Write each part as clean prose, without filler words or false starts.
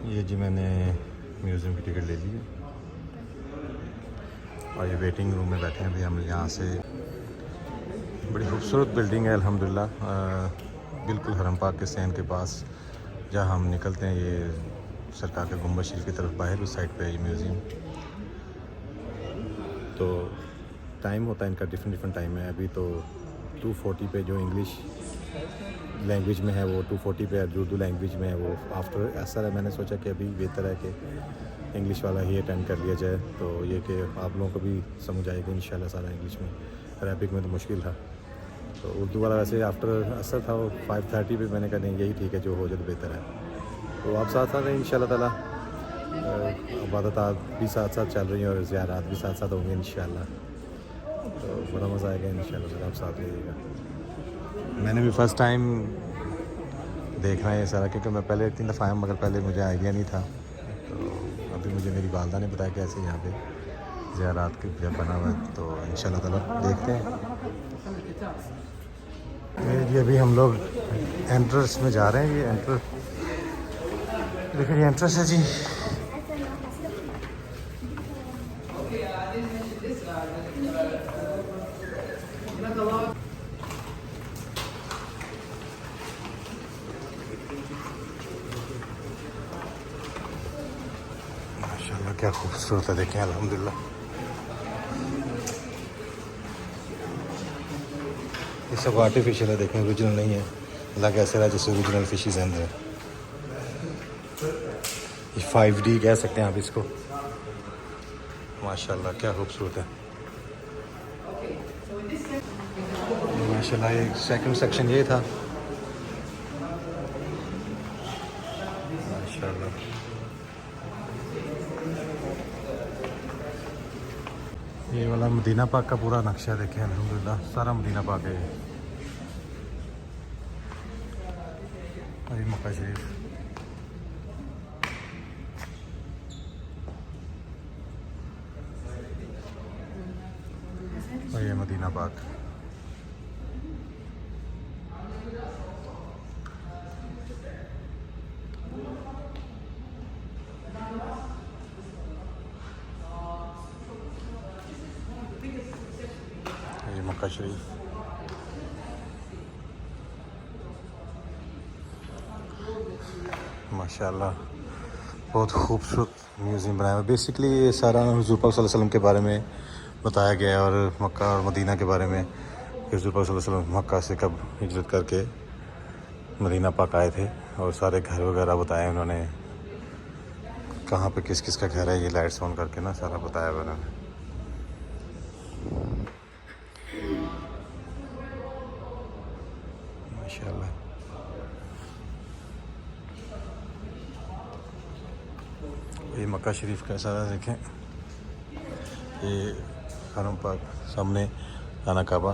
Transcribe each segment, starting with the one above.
ये जी मैंने म्यूज़ियम की टिकट ले ली है और ये वेटिंग रूम में बैठे हैं अभी हम यहाँ से। बड़ी खूबसूरत बिल्डिंग है अल्हम्दुलिल्लाह, बिल्कुल हरम पाक के सैन के पास जहाँ हम निकलते हैं। ये सरकार के गुंबद शरीफ की तरफ बाहर उस साइड पे है ये म्यूज़ियम। तो टाइम होता है इनका डिफरेंट टाइम है। अभी तो 2:40 पे जो इंग्लिश लैंग्वेज में है वो 2:40 पे, उर्दू लैंग्वेज में है वो आफ्टर असर है। मैंने सोचा कि अभी बेहतर है कि इंग्लिश वाला ही अटेंड कर लिया जाए, तो ये कि आप लोगों को भी समझ आएगा इंशाल्लाह सारा इंग्लिश में। अरबिक में तो मुश्किल था, तो उर्दू वाला वैसे आफ्टर असर था वो 5:30 पे। मैंने कहा नहीं यही ठीक है, जो हो जाए तो बेहतर है। तो आप साथ साथ हैं इंशाल्लाह ताला, इबादत भी साथ साथ चल रही हैं और ज़ियारात भी साथ साथ होंगे इंशाल्लाह। तो बड़ा मज़ा आएगा इंशाल्लाह, सर आप साथ रहिएगा। मैंने भी फ़र्स्ट टाइम देखना है ये सारा, क्योंकि मैं पहले 3 दफ़ा आया मगर पहले मुझे आइडिया नहीं था। तो अभी मुझे मेरी वालदा ने बताया कि ऐसे यहाँ पे ज़ियारात के जब बना हुआ है, तो इंशाल्लाह ताला देखते हैं। ये अभी हम लोग एंट्रेंस में जा रहे हैं। ये एंट्रेंस देखिए, ये एंट्रेंस है जी। माशाल्लाह क्या खूबसूरत है, देखें अल्हम्दुलिल्लाह। ये सब आर्टिफिशियल है, देखें ओरिजिनल नहीं है। लग ऐसे रहा जैसे ओरिजिनल फिशेज़ हैं अंदर। ये 5D कह सकते हैं आप इसको। माशाल्लाह क्या खूबसूरत है। माशाल्लाह ये सेकंड सेक्शन ये था। माशाल्लाह ये वाला मदीना पाक का पूरा नक्शा देखें अल्हम्दुलिल्लाह, सारा मदीना पाक है। और ये मक्का शरीफ, और ये मदीना पाक। ये मक्का शरीफ। माशाल्लाह बहुत खूबसूरत म्यूज़ियम बनाया हुआ। बेसिकली ये सारा हुज़ूर पाक सल्लल्लाहु अलैहि वसल्लम के बारे में बताया गया है, और मक्का और मदीना के बारे में कि हुज़ूर पाक सल्लल्लाहु अलैहि वसल्लम मक्का से कब हिजरत करके मदीना पाक आए थे, और सारे घर वगैरह बताए उन्होंने, कहाँ पे किस किस का घर है। ये लाइट्स ऑन करके ना सारा बताया हुआ उन्होंने। माशाल्लाह ये मक्का शरीफ का सारा देखें। ये हरम पाक सामने खाना काबा।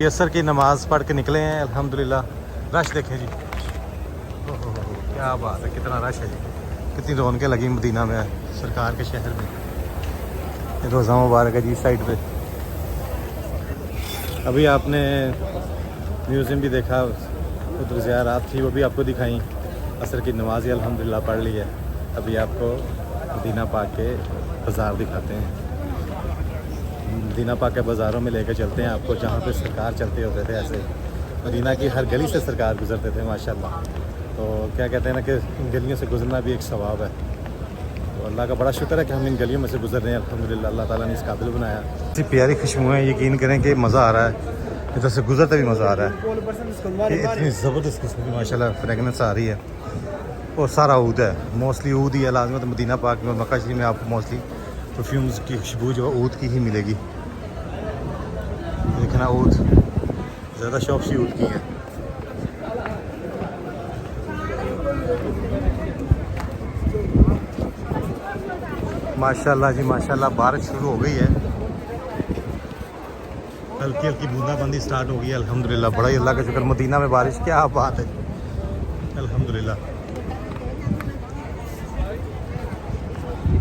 ये असर की नमाज़ पढ़ के निकले हैं अल्हम्दुलिल्लाह। रश देखें जी, क्या बात है, कितना रश है जी, कितनी रौनकें लगी मदीना में, सरकार के शहर में। रोज़ा मुबारक है जी इस साइड पे। अभी आपने म्यूज़ियम भी देखा, उधर ज़ियारात थी वो भी आपको दिखाई। असर की नमाज़ अल्हम्दुलिल्लाह पढ़ ली है। अभी आपको मदीना पाक के बाज़ार दिखाते हैं। मदीना पाक के बाज़ारों में लेकर चलते हैं आपको, जहाँ पे सरकार चलते होते थे। ऐसे मदीना की हर गली से सरकार गुजरते थे माशाल्लाह। तो क्या कहते हैं ना कि इन गलियों से गुजरना भी एक सवाब है। तो अल्लाह का बड़ा शुक्र है कि हम इन गलियों में से गुजर रहे हैं अल्हम्दुलिल्लाह। अल्लाह ताला ने इस काबिल बनाया। इतनी प्यारी खुशबू है, यकीन करें कि मज़ा आ रहा है, इधर से गुजरते भी मज़ा आ रहा है। ये इतनी ज़बरदस्त किस्म की माशाल्लाह फ्रेगनेंस आ रही है, और सारा ऊद है, मोस्टली ऊद ही है। लाजमत मदीना पाक में, मक्का शरीफ में आपको मोस्टली परफ्यूम्स की खुशबू जो ऊद की ही मिलेगी। देखना ऊद ज़्यादा शॉप्स ही ऊद की है। माशाल्लाह जी माशाल्लाह, बारिश शुरू हो गई है। हल्की हल्की बूंदाबांदी स्टार्ट हो गई है अल्हम्दुलिल्लाह। बड़ा ही अल्लाह का शुक्र, मदीना में बारिश, क्या बात है अल्हम्दुलिल्लाह।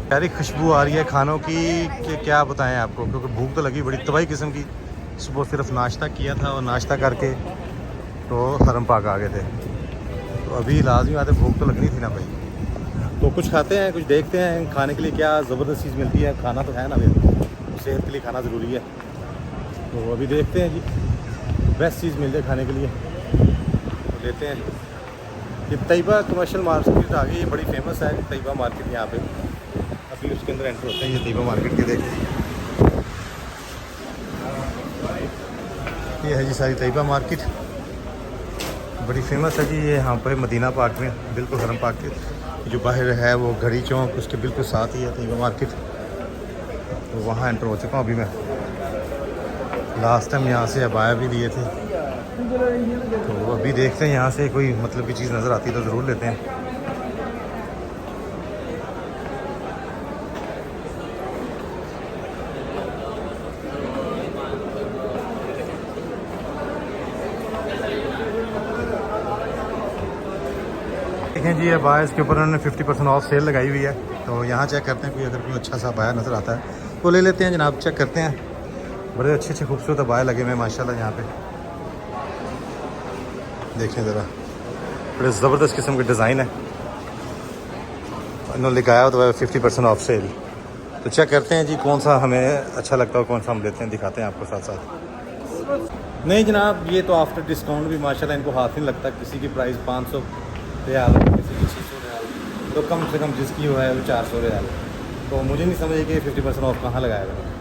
प्यारी खुशबू आ रही है खानों की कि क्या बताएं आपको, क्योंकि भूख तो लगी बड़ी तबाही किस्म की। सुबह सिर्फ नाश्ता किया था और नाश्ता करके तो हरम पाक आ गए थे, तो अभी लाजमी आते भूख तो लगनी थी ना भाई। तो कुछ खाते हैं, कुछ देखते हैं खाने के लिए क्या ज़बरदस्त चीज़ मिलती है। खाना तो है ना भाई, सेहत के लिए खाना ज़रूरी है, तो अभी देखते हैं जी बेस्ट चीज़ मिल जाए खाने के लिए तो लेते हैं। ये तैयबा कमर्शियल मार्केट आ गई, ये बड़ी फेमस है तैयबा मार्केट यहाँ पे। अभी उसके अंदर एंटर होते हैं, ये तैयबा मार्केट के देखते, ये है जी सारी तैयबा मार्केट, बड़ी फेमस है जी ये यहाँ पर मदीना पार्क में, बिल्कुल हरम पार्क के जो बाहर है वो घड़ी चौक, उसके बिल्कुल साथ ही है तैयबा मार्केट। तो वहाँ एंटर हो चुका हूँ अभी मैं। लास्ट टाइम यहाँ से अबाया भी लिए थे, तो अभी देखते हैं यहाँ से कोई मतलब की चीज़ नज़र आती है तो ज़रूर लेते हैं। देखें जी अबाया, इसके ऊपर उन्होंने 50% ऑफ सेल लगाई हुई है, तो यहाँ चेक करते हैं कोई अगर कोई अच्छा सा अबाया नज़र आता है तो ले लेते हैं जनाब। चेक करते हैं, बड़े अच्छे अच्छे खूबसूरत अबाया लगे हुए हैं माशाल्लाह यहाँ पे। देखें ज़रा, बड़े ज़बरदस्त किस्म के डिज़ाइन है, इन्होंने लिखाया हुआ तो 50% ऑफ सेल। तो चेक करते हैं जी कौन सा हमें अच्छा लगता है और कौन सा हम लेते हैं, दिखाते हैं आपको साथ साथ। नहीं जनाब, ये तो आफ्टर डिस्काउंट भी माशाल्लाह इनको हाथ नहीं लगता। किसी की प्राइस 500 रियाल, किसी की 600 रियाल, तो कम से कम जिसकी वो है वो 400 रियाल। तो मुझे नहीं समझ कि 50% ऑफ कहाँ लगाया गया।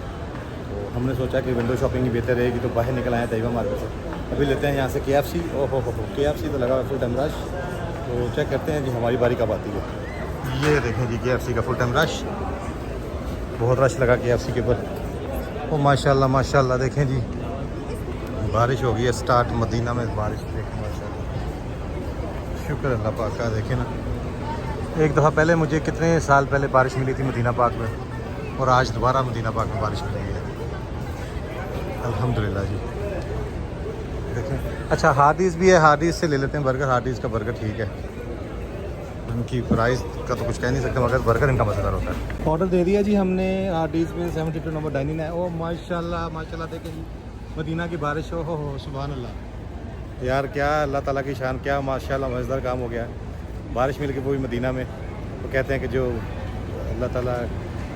तो हमने सोचा कि विंडो शॉपिंग ही बेहतर रहेगी, तो बाहर निकल आए तैयबा मार्केट से। अभी लेते हैं यहाँ से KFC। ओहो हो KFC तो लगा हुआ फुल टाइम रश। तो चेक करते हैं जी हमारी बारी कब आती है। ये देखें जी KFC का फुल टाइम रश, बहुत रश लगा KFC के ऊपर। ओ माशाल्लाह माशाल्लाह, देखें जी बारिश हो गई है स्टार्ट मदीना में, बारिश देखें माशाल्लाह, शुक्र अल्लाह पाक का। देखें ना, एक दफ़ा पहले मुझे कितने साल पहले बारिश मिली थी मदीना पाक में, और आज दोबारा मदीना पाक में बारिश मिली है अल्हम्दुलिल्लाह जी। देखें अच्छा हार्डीज़ भी है, हार्डीज़ से ले लेते हैं बर्गर। हार्डीज़ का बर्गर ठीक है, उनकी प्राइस का तो कुछ कह नहीं सकते, मगर बर्गर इनका मज़ेदार होता है। ऑर्डर दे दिया जी हमने हार्डीज़ में, 72 नंबर डाइनिंग है। ओ माशाल्लाह माशाल्लाह, देखें जी मदीना की बारिश, हो सुभान अल्लाह यार, क्या अल्लाह ताला की शान, क्या माशाल्लाह मज़ेदार काम हो गया। बारिश मिल के वो भी मदीना में। तो कहते हैं कि जो अल्लाह ताला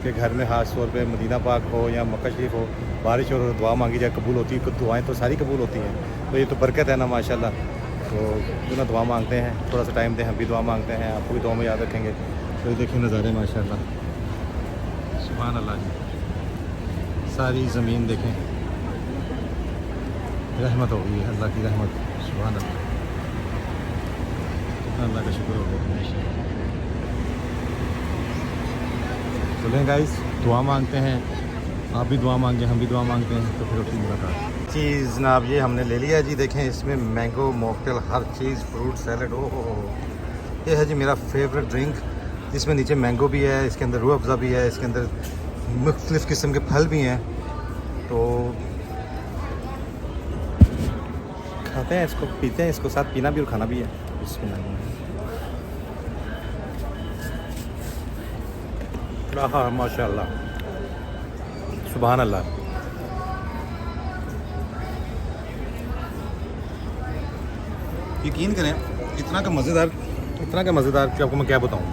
के घर में ख़ास तौर पे मदीना पाक हो या मक्का शरीफ हो, बारिश और दुआ मांगी जाए कबूल होती है। दुआएं तो सारी कबूल होती हैं, तो ये तो बरकत है ना माशाल्लाह। तो क्यों ना दुआ मांगते हैं, थोड़ा सा टाइम दें, हम भी दुआ मांगते हैं, आपको भी दुआ में याद रखेंगे। तो देखिए नज़ारे माशाल्लाह, सुभान अल्लाह जी, सारी ज़मीन देखें, रहमत हो गई है, अल्लाह की रहमत, सुभान अल्लाह, अल्लाह का शुक्र हो गया। चलें गाइस, दुआ मांगते हैं, आप भी दुआ मांगें, हम भी दुआ मांगते हैं, तो फिर अपनी मुलाकात। चीज़ जनाब ये हमने ले लिया जी। देखें इसमें मैंगो मॉकटेल, हर चीज़, फ्रूट सैलड, हो ये है जी मेरा फेवरेट ड्रिंक। इसमें नीचे मैंगो भी है, इसके अंदर रूह अफ़ज़ा भी है, इसके अंदर मुख्तलिफ़ किस्म के फल भी हैं। तो खाते हैं इसको, पीते हैं इसको, साथ पीना भी और खाना भी है। हाँ माशाल्लाह, सुभान अल्लाह। यकीन करें इतना का मज़ेदार कि आपको मैं क्या बताऊं।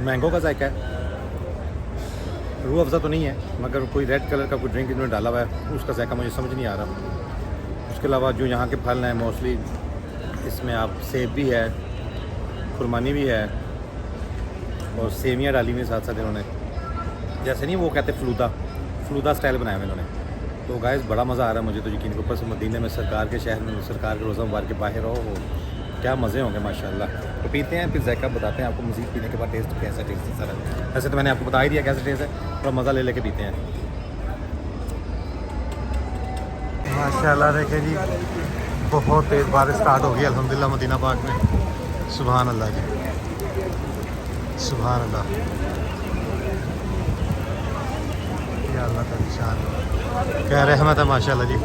मैंगो का जायका है, रूह अफ़ज़ा तो नहीं है, मगर कोई रेड कलर का कोई ड्रिंक इन्होंने डाला हुआ है, उसका जायका मुझे समझ नहीं आ रहा। उसके अलावा जो यहाँ के फल हैं मोस्टली, इसमें आप सेब भी है, खुरमानी भी है, और सेवियाँ डाली हुई साथ साथ इन्होंने, जैसे नहीं वो कहते फलूदा स्टाइल बनाया हुआ इन्होंने। तो गाइस बड़ा मज़ा आ रहा है मुझे तो, यकीन के ऊपर से मदीने में, सरकार के शहर में, सरकार के रोज़ा मुबारक के बाहर हो, क्या मज़े होंगे माशाल्लाह। तो पीते हैं, फिर जायका बताते हैं आपको मज़ीद पीने के बाद टेस्ट कैसा टेस्ट है सारा। वैसे तो मैंने आपको बता ही दिया कैसा टेस्ट है, थोड़ा मज़ा ले लेके पीते हैं माशाल्लाह। देखें जी बहुत तेज़ बारिश स्टार्ट हो गई अल्हम्दुलिल्लाह मदीना पाक में, सुभान अल्लाह जी। सुभान अल्लाह, या अल्लाह का निशान, क्या रहमत है माशाल्लाह जी।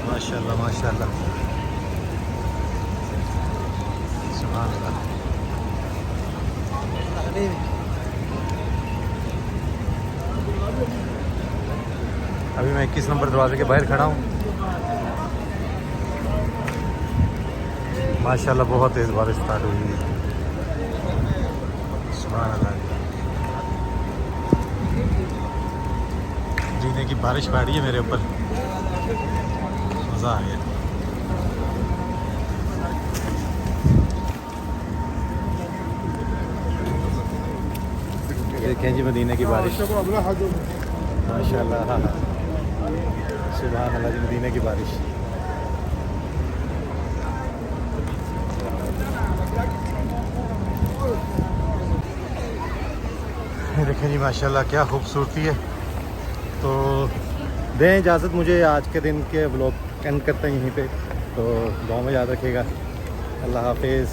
माशाल्लाह माशाल्लाह, सुभान अल्लाह। अभी मैं 21 नंबर दरवाजे के बाहर खड़ा हूँ। माशाल्लाह बहुत तेज़ बारिश स्टार्ट हुई है। सुभान अल्लाह, जीने की बारिश पड़ रही है मेरे ऊपर, मज़ा आ गया। देखें जी मदीने की बारिश, माशाल्लाह। हाँ हाँ, सुभान अल्लाह जी, मदीने की बारिश। देखें जी माशाल्लाह क्या खूबसूरती है। तो दें इजाज़त मुझे, आज के दिन के व्लॉग एंड करते हैं यहीं पे। तो दुआ में याद रखिएगा। अल्लाह हाफिज़।